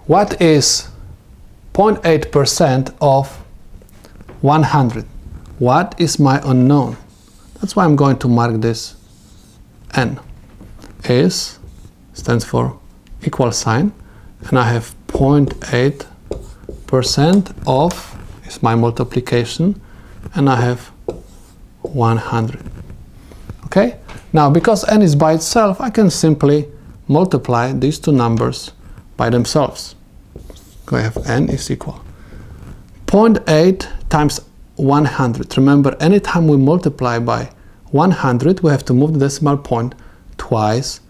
What is 0.8% of 100? What is my unknown? That's why I'm going to mark this n. Is stands for equal sign, and I have 0.8% of is my multiplication, and I have 100. Okay? Now, because n is by itself, I can simply multiply these two numbers by themselves. I have n is equal 0.8 times 100. Remember, anytime we multiply by 100, we have to move the decimal point twice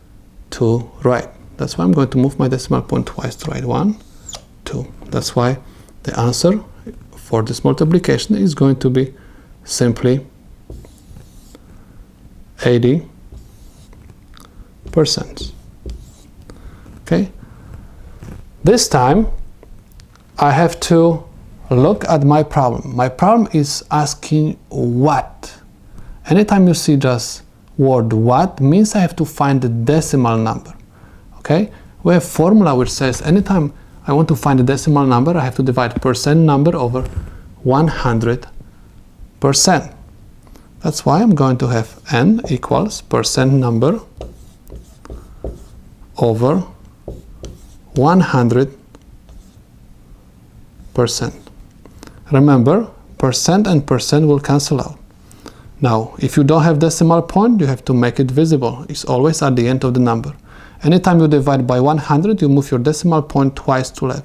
to right. That's why I'm going to move my decimal point twice to right. 1, 2. That's why the answer for this multiplication is going to be simply 80%. Okay? This time I have to look at my problem. My problem is asking what. Anytime you see just word what, means I have to find the decimal number. Okay? We have a formula which says anytime I want to find a decimal number, I have to divide percent number over 100%. That's why I'm going to have n equals percent number over 100%. Remember, percent and percent will cancel out. Now, if you don't have decimal point, you have to make it visible. It's always at the end of the number. Anytime you divide by 100, you move your decimal point twice to left.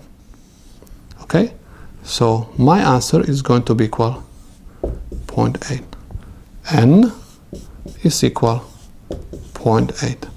Okay? So my answer is going to be equal 0.8. N is equal 0.8.